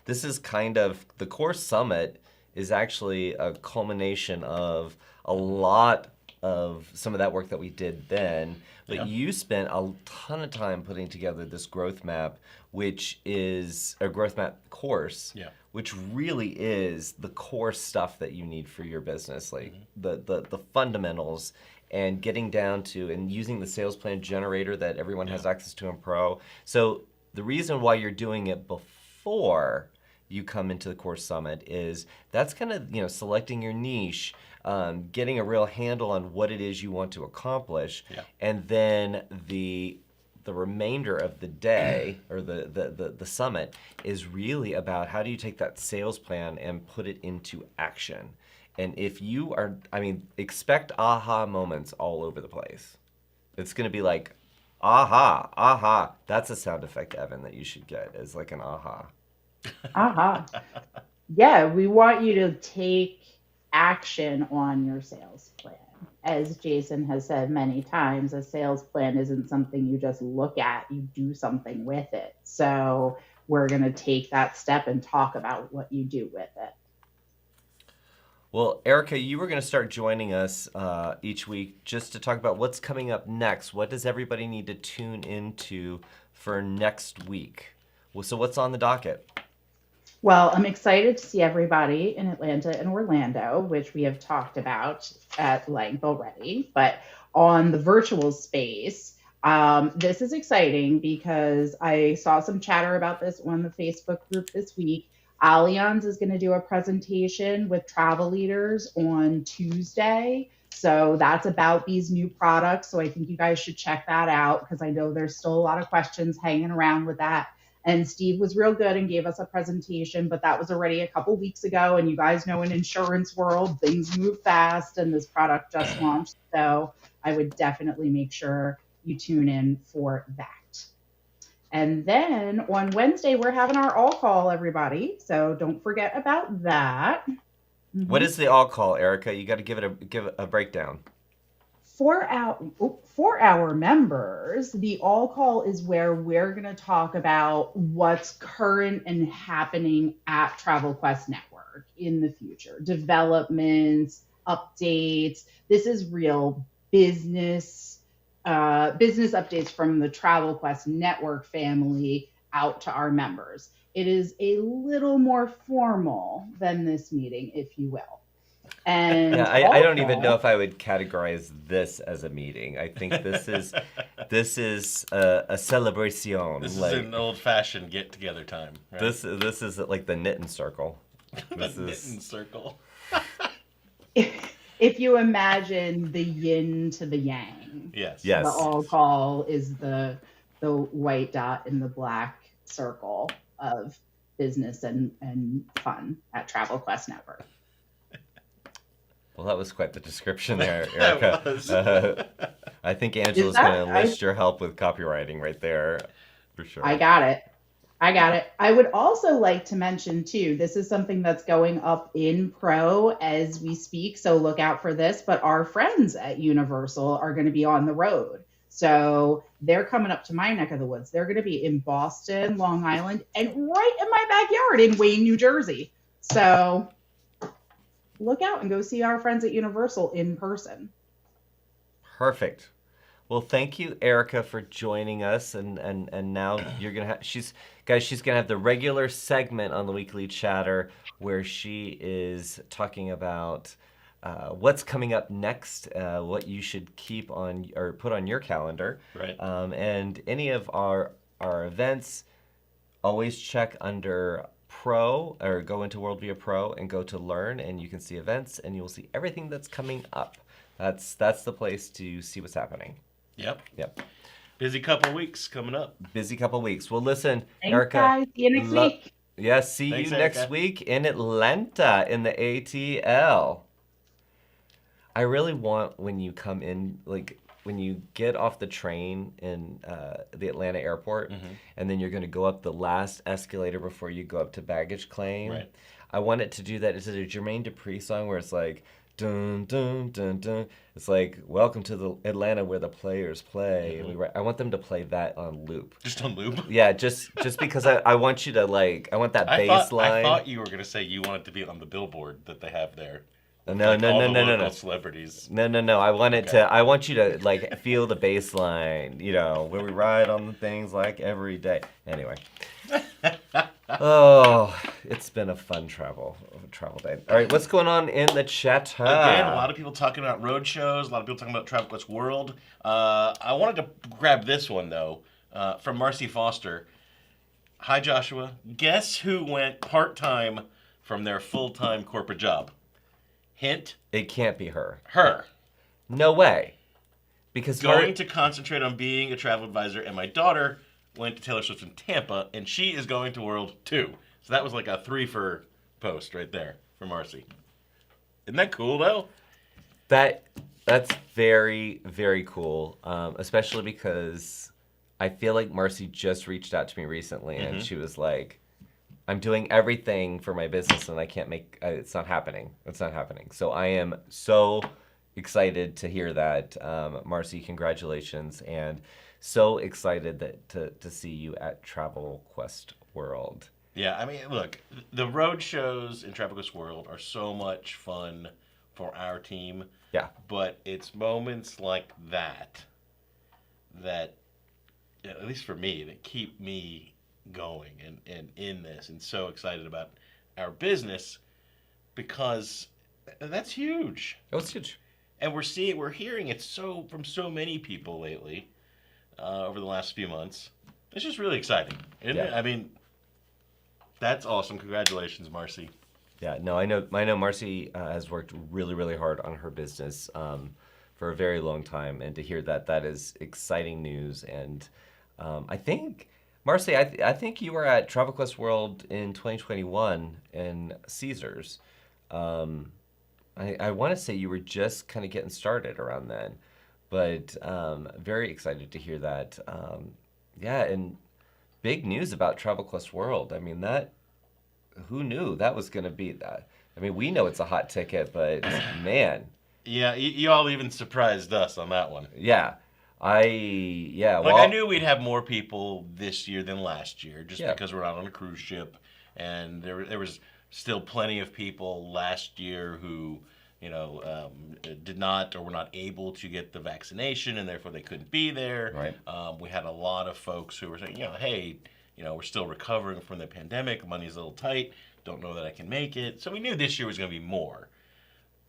this is kind of the Core Summit is actually a culmination of a lot of some of that work that we did then. But you spent a ton of time putting together this growth map, which is a growth map course, which really is the core stuff that you need for your business, like the fundamentals and getting down to and using the sales plan generator that everyone has access to in Pro. So the reason why you're doing it before you come into the Core Summit is that's kind of, selecting your niche, getting a real handle on what it is you want to accomplish, and then the remainder of the day or the summit is really about how do you take that sales plan and put it into action. And if you are, expect aha moments all over the place. It's going to be like, aha, aha. That's a sound effect, Evan, that you should get is like an aha. Yeah, we want you to take action on your sales plan. As Jason has said many times, a sales plan isn't something you just look at, you do something with it. So we're going to take that step and talk about what you do with it. Well, Erica, you were going to start joining us each week just to talk about what's coming up next. What does everybody need to tune into for next week? Well, so what's on the docket? Well, I'm excited to see everybody in Atlanta and Orlando, which we have talked about at length already. But on the virtual space, this is exciting because I saw some chatter about this on the Facebook group this week. Allianz is going to do a presentation with travel leaders on Tuesday. So that's about these new products. So I think you guys should check that out because I know there's still a lot of questions hanging around with that. And Steve was real good and gave us a presentation, but that was already a couple weeks ago. And you guys know in insurance world, things move fast and this product just launched. So I would definitely make sure you tune in for that. And then on Wednesday, we're having our all call, everybody. So don't forget about that. What is the all call, Erica? You got to give a breakdown. For our members, the all call is where we're going to talk about what's current and happening at Travel Quest Network in the future, developments, updates. This is real business updates from the Travel Quest Network family out to our members. It is a little more formal than this meeting, if you will. And yeah, I don't even know if I would categorize this as a meeting. I think this is a celebration. This is an old-fashioned get-together time. Right? This is like the knitting circle. Knitting circle. If you imagine the yin to the yang, yes, the all call is the white dot in the black circle of business and fun at Travel Quest Network. Well, that was quite the description there, Erica. I think Angela's going to enlist your help with copywriting right there, for sure. I got it. I would also like to mention, too, this is something that's going up in Pro as we speak, so look out for this, but our friends at Universal are going to be on the road. So they're coming up to my neck of the woods. They're going to be in Boston, Long Island, and right in my backyard in Wayne, New Jersey. So look out and go see our friends at Universal in person. Perfect. Well, thank you, Erica, for joining us. And now you're gonna have she's gonna have the regular segment on the Weekly Chatter where she is talking about what's coming up next, what you should keep on or put on your calendar. Right. And any of our events, always check under Pro or go into WorldVia Pro and go to Learn, and you can see events and you'll see everything that's coming up. That's the place to see what's happening. Yep. Busy couple weeks coming up. Busy couple weeks. Well, listen, Thanks, Erica. guys. See you next week. Yeah, see Thanks, you Erica. next week in Atlanta in the ATL. I really want when you come in, like when you get off the train in the Atlanta airport, and then you're going to go up the last escalator before you go up to baggage claim. Right. I want it to do that. Is it a Jermaine Dupri song where it's like, dun, dun, dun, dun. It's like, welcome to the Atlanta where the players play. And I want them to play that on loop. Just on loop? Yeah, just because I want you to like, I want that bass line. I thought you were going to say you wanted to be on the billboard that they have there. No. All the local celebrities. No. I want it to. I want you to like feel the bass line. You know, when we ride on the things like every day. Anyway. Oh, it's been a fun travel day. All right, what's going on in the chat? Again, a lot of people talking about road shows. A lot of people talking about Travel Quest World. I wanted to grab this one though from Marcy Foster. Hi Joshua. Guess who went part-time from their full-time corporate job? Hint. It can't be her. Her. No way. Because going to concentrate on being a travel advisor, and my daughter went to Taylor Swift in Tampa, and she is going to World too. So that was like a 3-for post right there for Marcy. Isn't that cool though? That's very, very cool. Especially because I feel like Marcy just reached out to me recently, and she was like, I'm doing everything for my business and I can't make, it's not happening. It's not happening. So I am so excited to hear that. Marcy, congratulations. And so excited to see you at Travel Quest World. Yeah, I mean, look, the road shows in Travel Quest World are so much fun for our team. Yeah. But it's moments like that, at least for me, that keep me going and in this and so excited about our business because that's huge. Oh, it's huge. And we're hearing it from so many people lately over the last few months. It's just really exciting, isn't it? I mean, That's awesome. Congratulations, Marcy. Yeah, no, I know Marcy has worked really, really hard on her business for a very long time, and to hear that is exciting news. And I think, Marcy, I think you were at Travel Quest World in 2021 in Caesars. I want to say you were just kind of getting started around then, but very excited to hear that. Yeah, and big news about Travel Quest World. I mean, who knew that was going to be that? I mean, we know it's a hot ticket, but man, Yeah, you all even surprised us on that one. yeah, yeah. Like, Well, I knew we'd have more people this year than last year, just Yeah. because we're out on a cruise ship, and there was still plenty of people last year who, did not or were not able to get the vaccination, and therefore they couldn't be there. Right. We had a lot of folks who were saying, hey, we're still recovering from the pandemic, money's a little tight, don't know that I can make it. So we knew this year was going to be more,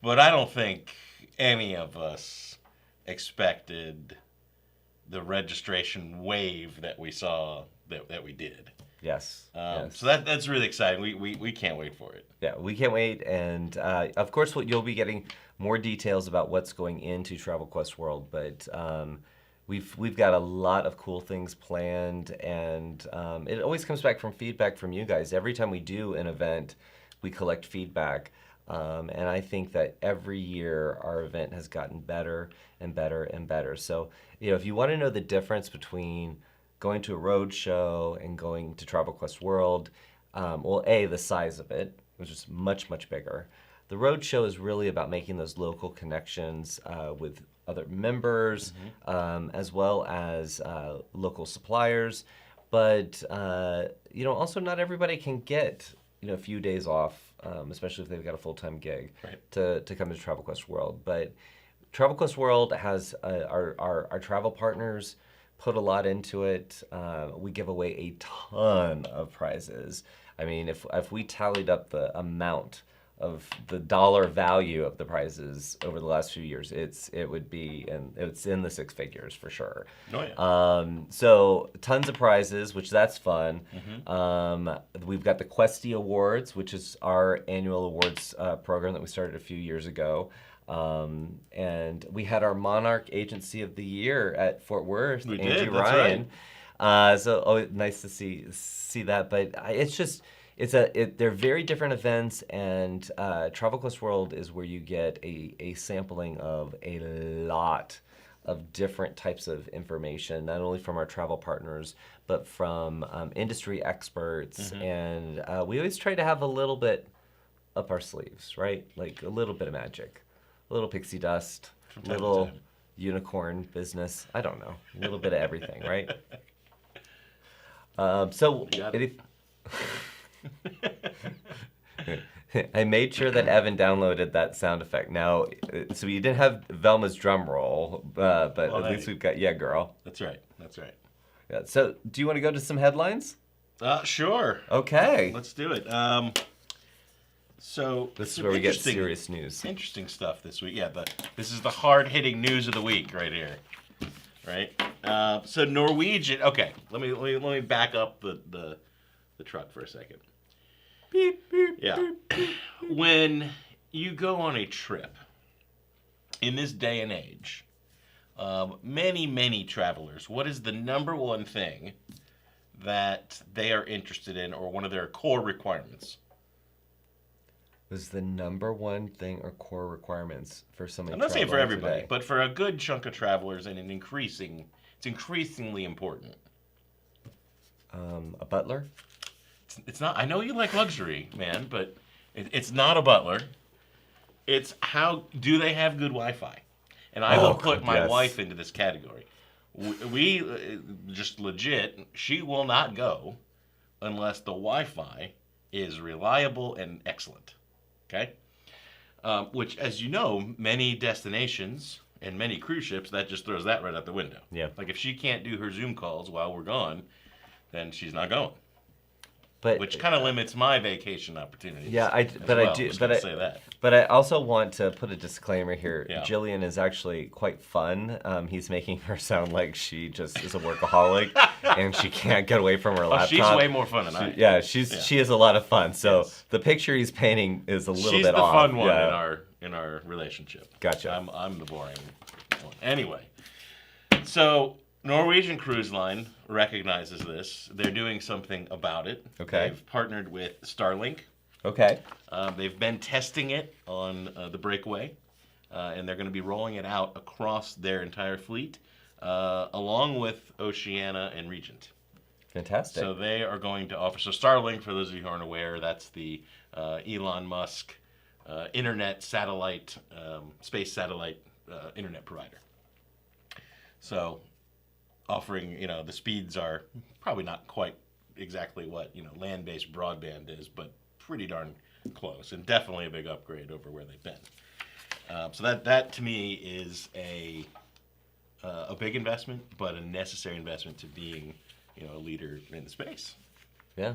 but I don't think any of us expected the registration wave that we saw that we did. Yes. Yes. So that's really exciting. We can't wait for it. Yeah, we can't wait, and of course you'll be getting more details about what's going into Travel Quest World. But we've got a lot of cool things planned, and it always comes back from feedback from you guys. Every time we do an event, we collect feedback, and I think that every year our event has gotten better and better and better. So if you want to know the difference between going to a road show and going to Travel Quest World, well, the size of it, which is much, much bigger. The road show is really about making those local connections with other members, as well as local suppliers. But also not everybody can get a few days off, especially if they've got a full-time gig, to come to Travel Quest World. But Travel Quest World has our travel partners put a lot into it. We give away a ton of prizes. I mean, if we tallied up the amount of the dollar value of the prizes over the last few years, it's in the six figures for sure. Oh, yeah. So tons of prizes, which that's fun. We've got the Questy Awards, which is our annual awards program that we started a few years ago. And we had our Monarch Agency of the Year at Fort Worth, We Angie did, that's Ryan. So nice to see that. But they're very different events, and Travel Quest World is where you get a sampling of a lot of different types of information, not only from our travel partners, but from industry experts. And we always try to have a little bit up our sleeves, right? Like a little bit of magic. A little pixie dust, a little unicorn business. I don't know. A little bit of everything, right? I made sure that Evan downloaded that sound effect. Now, so you didn't have Velma's drum roll, but at least we've got girl. That's right. Yeah. So, do you want to go to some headlines? Sure. Okay. Let's do it. So This is where we get serious news. Interesting stuff this week. Yeah, this is the hard-hitting news of the week right here. Right. So Norwegian. Okay, let me back up the truck for a second. Beep, beep, Yeah. beep, beep. When you go on a trip in this day and age, many travelers, what is the number one thing that they are interested in, or one of their core requirements? Was the number one thing or core requirements for somebody? I'm not saying for everybody, today? but for a good chunk of travelers, and it's increasingly important. A butler? It's not. I know you like luxury, man, but it's not a butler. It's how do they have good Wi-Fi? And I will put my wife into this category. We just legit. She will not go unless the Wi-Fi is reliable and excellent. Okay? Which, as you know, many destinations and many cruise ships, that just throws that right out the window. Yeah. Like if she can't do her Zoom calls while we're gone, then she's not going. But which kind of limits my vacation opportunities. yeah, I say that. But I also want to put a disclaimer here. Yeah. Jillian is actually quite fun. He's making her sound like she just is a workaholic and she can't get away from her laptop. She's way more fun than I am. Yeah, she is a lot of fun. So Yes. the picture he's painting is a little She's bit the off. fun one Yeah. in our relationship. Gotcha. I'm the boring one. Anyway, so Norwegian Cruise Line recognizes this. They're doing something about it. Okay. They've partnered with Starlink. Okay. They've been testing it on the Breakaway, and they're going to be rolling it out across their entire fleet, along with Oceania and Regent. Fantastic. So they are going to offer. So Starlink, for those of you who aren't aware, that's the Elon Musk internet satellite, space satellite internet provider. So offering, the speeds are probably not quite exactly what land-based broadband is, but pretty darn close, and definitely a big upgrade over where they've been. So that to me is a big investment, but a necessary investment to being a leader in the space. Yeah.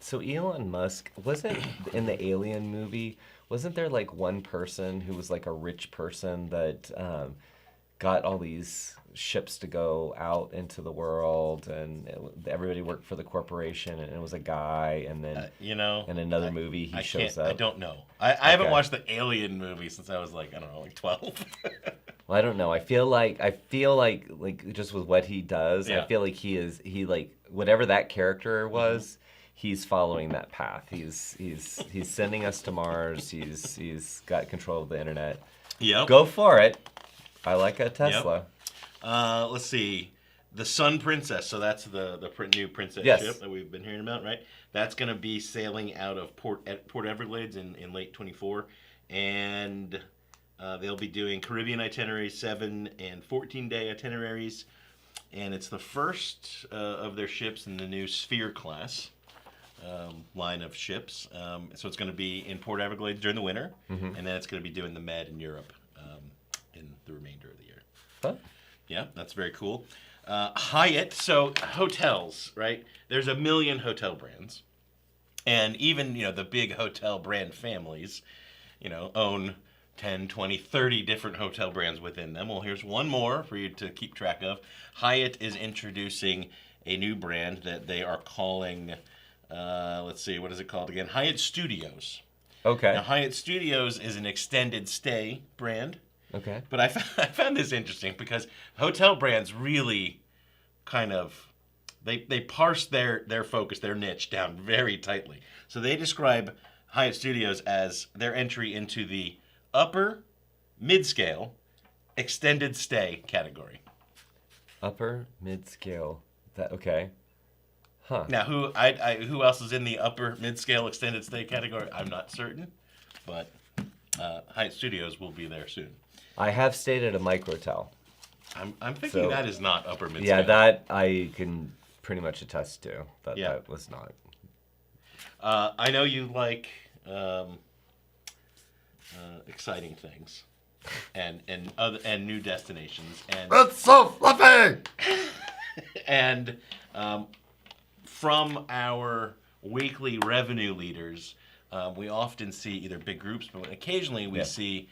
So Elon Musk, wasn't in the Alien movie, wasn't there like one person who was like a rich person that got all these ships to go out into the world, and everybody worked for the corporation, and it was a guy, and then in another movie he shows up. I don't know. I haven't watched the Alien movie since I was like 12. Well, I don't know. I feel like just with what he does, Yeah. I feel like he like whatever that character was, he's following that path. He's sending us to Mars. He's got control of the internet. Yep. Go for it. I like a Tesla. Let's see. The Sun Princess. So that's the new princess Yes. ship that we've been hearing about, right? That's going to be sailing out of Port Everglades in late 24. And they'll be doing Caribbean itineraries, 7 and 14-day itineraries. And it's the first of their ships in the new Sphere class line of ships. So it's going to be in Port Everglades during the winter. And then it's going to be doing the Med in Europe in the remainder of the year. Huh? Yeah, that's very cool. Hyatt, so hotels, right? There's a million hotel brands. And even, the big hotel brand families, own 10, 20, 30 different hotel brands within them. Well, here's one more for you to keep track of. Hyatt is introducing a new brand that they are calling, let's see, what is it called again? Hyatt Studios. Okay. Now, Hyatt Studios is an extended stay brand. Okay. But I found this interesting because hotel brands really kind of, they parse their focus, their niche down very tightly. So they describe Hyatt Studios as their entry into the upper, mid-scale, extended stay category. Upper mid-scale. Okay. Huh. Now, who else is in the upper, mid-scale, extended stay category? I'm not certain, but Hyatt Studios will be there soon. I have stayed at a microtel. I'm thinking that is not upper mid-scale. Yeah, that I can pretty much attest to. Yeah. That was not. I know you like exciting things and new destinations, and That's so fluffy. and from our weekly revenue leaders, we often see either big groups, but occasionally we see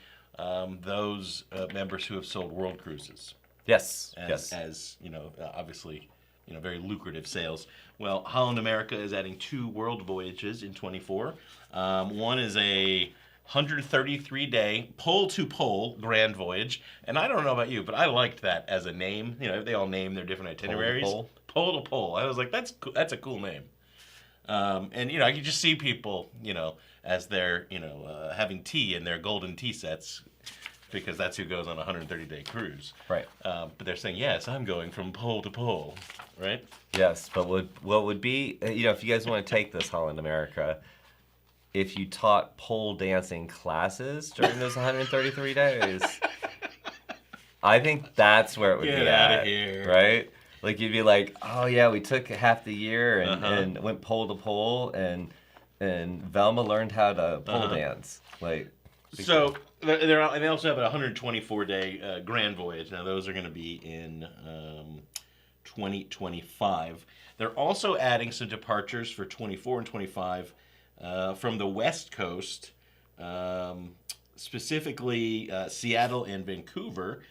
those members who have sold World Cruises. Yes. As obviously, very lucrative sales. Well, Holland America is adding 2 world voyages in 24. One is a 133-day pole-to-pole grand voyage, and I don't know about you, but I liked that as a name. They all name their different itineraries. Pole-to-pole. I was like, that's a cool name. And I could just see people, as they're, having tea in their golden tea sets, because that's who goes on a 130-day cruise. Right. But they're saying, yes, I'm going from pole to pole, right? Yes, but what would be, if you guys want to take this Holland America, if you taught pole dancing classes during those 133 days, I think that's where it would Get be outta at, here. right? Like you'd be like, oh yeah, we took half the year and went pole to pole, and Velma learned how to pole dance. Like, So they also have a 124-day grand voyage. Now those are going to be in 2025. They're also adding some departures for 24 and 25 from the West Coast, specifically Seattle and Vancouver.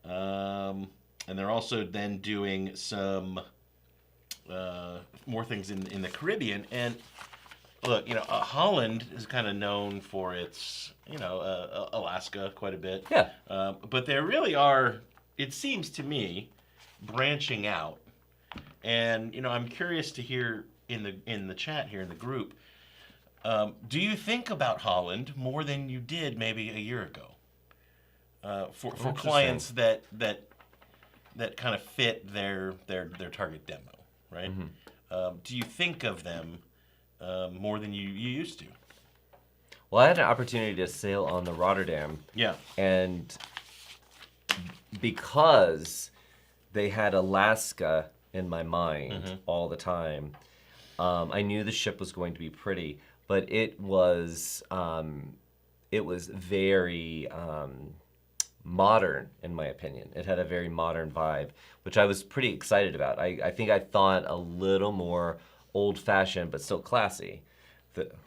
And they're also then doing some more things in the Caribbean. And look, Holland is kind of known for its, Alaska quite a bit. Yeah. But there really are, it seems to me, branching out. And, I'm curious to hear in the chat here in the group, do you think about Holland more than you did maybe a year ago? For clients that kind of fit their target demo, right? Mm-hmm. Do you think of them more than you used to? Well, I had an opportunity to sail on the Rotterdam. Yeah. And because they had Alaska in my mind all the time, I knew the ship was going to be pretty, but it was very modern, in my opinion. It had a very modern vibe, which I was pretty excited about. I think I thought a little more old-fashioned, but still classy.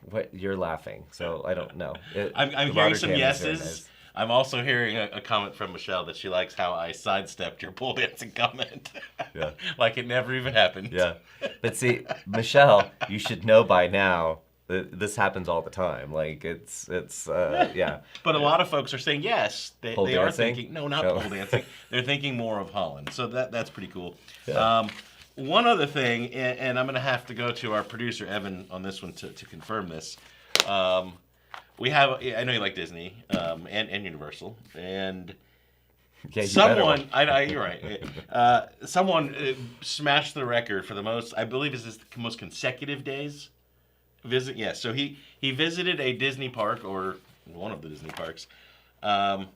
What you're laughing, so I don't know. I'm hearing some yeses. Nice. I'm also hearing a comment from Michelle that she likes how I sidestepped your pole dancing comment. Yeah. Like it never even happened. Yeah. But see, Michelle, you should know by now that this happens all the time. Like it's yeah. But a lot of folks are saying yes. They are thinking not Oh. pole dancing. They're thinking more of Holland. So that's pretty cool. Yeah. One other thing, and I'm going to have to go to our producer Evan on this one to confirm this. We have, I know you like Disney and Universal, and Yeah, someone, you're right. Someone smashed the record for the most, I believe, is this the most consecutive days visit. Yeah, so he visited a Disney park, or one of the Disney parks, for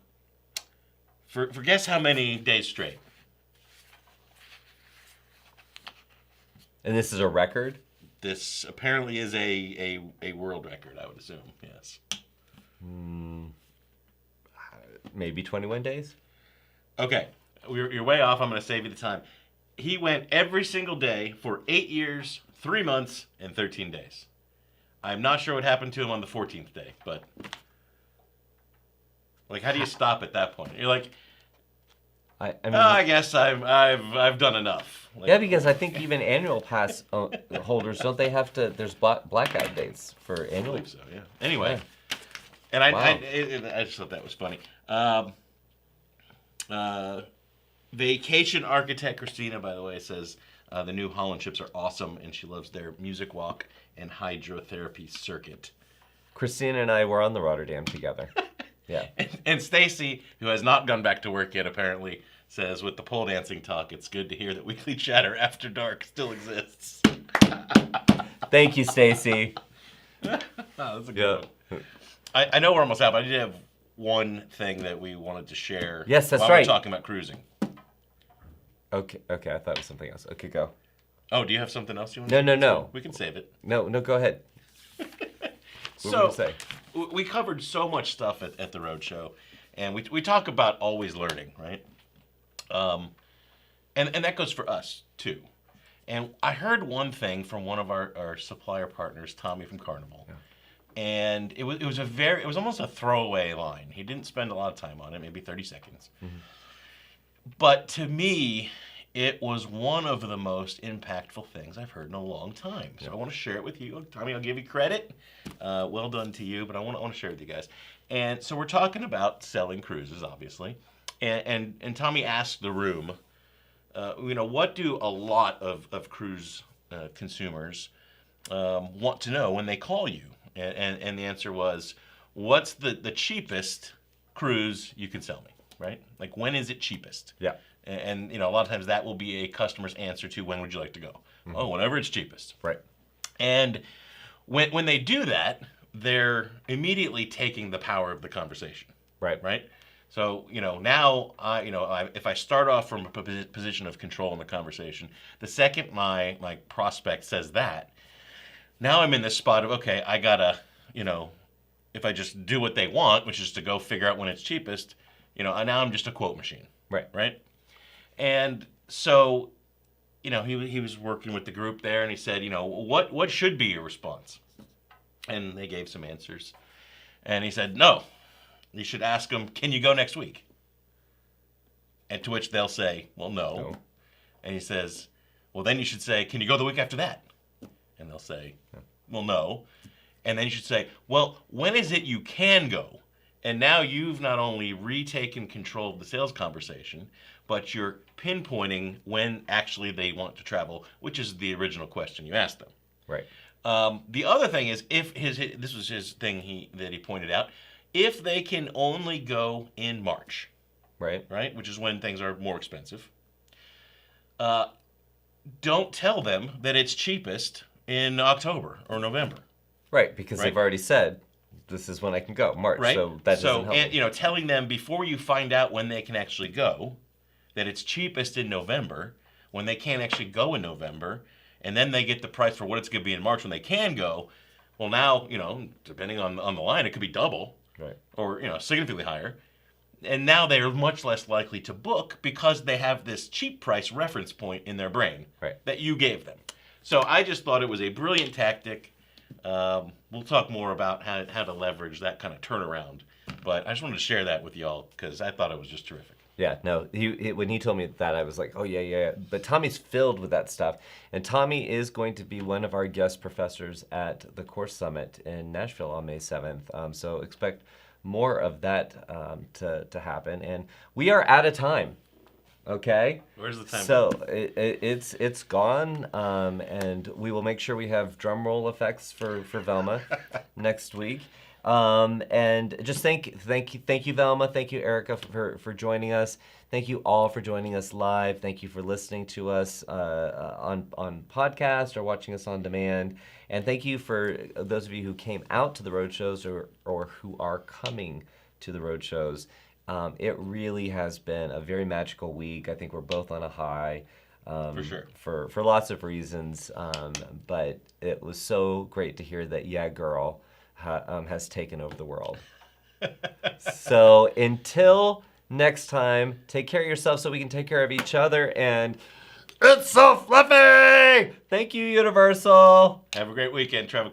guess how many days straight? And this is a record? This apparently is a world record, I would assume. Yes. Maybe 21 days? Okay, you're way off. I'm going to save you the time. He went every single day for 8 years, 3 months, and 13 days. I'm not sure what happened to him on the 14th day, but like, how do you stop at that point? You're like, I mean, I guess I've done enough. Like, yeah, because I think even annual pass holders, don't they have to? There's blackout dates for I annual. believe so. Yeah. Anyway, Yeah. and Wow. I just thought that was funny. Vacation architect Christina, by the way, says the new Holland ships are awesome, and she loves their music walk and hydrotherapy circuit. Christina and I were on the Rotterdam together. Yeah. And Stacy, who has not gone back to work yet, apparently says, with the pole dancing talk, it's good to hear that Weekly Chatter After Dark still exists. Thank you, Stacy. Oh, that's a good one. I know we're almost out, but I did have one thing that we wanted to share. Yes, that's while right. We're talking about cruising. Okay, I thought it was something else. Okay, go. Oh, do you have something else you want No, to no, no. We can save it. No, go ahead. What were you So, gonna say? we covered so much stuff at the road show, and we talk about always learning, right? And that goes for us too. And I heard one thing from one of our supplier partners, Tommy from Carnival, and it was almost a throwaway line. He didn't spend a lot of time on it, maybe 30 seconds. Mm-hmm. But to me, it was one of the most impactful things I've heard in a long time. So I want to share it with you. Tommy, I'll give you credit. Well done to you, but I want to share it with you guys. And so we're talking about selling cruises, obviously. And Tommy asked the room, what do a lot of cruise consumers want to know when they call you? And the answer was, what's the cheapest cruise you can sell me, right? Like, when is it cheapest? Yeah. And a lot of times that will be a customer's answer to, when would you like to go? Mm-hmm. Oh, whenever it's cheapest. Right. And when they do that, they're immediately taking the power of the conversation. Right. Right? So, now, if I start off from a position of control in the conversation, the second my prospect says that, now I'm in this spot of, okay, I gotta, if I just do what they want, which is to go figure out when it's cheapest, now I'm just a quote machine. Right. Right? And so he was working with the group there, and he said, what should be your response? And they gave some answers. And he said, no, you should ask them, can you go next week? And to which they'll say, well, no. And he says, well, then you should say, can you go the week after that? And they'll say, well, no. And then you should say, well, when is it you can go? And now you've not only retaken control of the sales conversation, but you're pinpointing when actually they want to travel, which is the original question you asked them. Right. The other thing is, this was his thing that he pointed out, if they can only go in March, right, which is when things are more expensive, don't tell them that it's cheapest in October or November. Right, because they've already said, this is when I can go, March. Right. So that doesn't help. And telling them before you find out when they can actually go, that it's cheapest in November, when they can't actually go in November, and then they get the price for what it's going to be in March when they can go. Well, now, depending on the line, it could be double, right, or significantly higher. And now they're much less likely to book because they have this cheap price reference point in their brain that you gave them. So I just thought it was a brilliant tactic. We'll talk more about how to leverage that kind of turnaround. But I just wanted to share that with y'all because I thought it was just terrific. Yeah, no, when he told me that, I was like, oh, yeah. But Tommy's filled with that stuff. And Tommy is going to be one of our guest professors at the Course Summit in Nashville on May 7th. So expect more of that to happen. And we are out of time. Okay. Where's the time? So it's gone, and we will make sure we have drum roll effects for Velma next week. And just thank you, Velma. Thank you, Erica, for joining us. Thank you all for joining us live. Thank you for listening to us on podcast or watching us on demand. And thank you for those of you who came out to the road shows or who are coming to the road shows. It really has been a very magical week. I think we're both on a high. For sure. For lots of reasons. But it was so great to hear that Yeah Girl has taken over the world. So until next time, take care of yourself so we can take care of each other. And it's so fluffy! Thank you, Universal. Have a great weekend, Travis.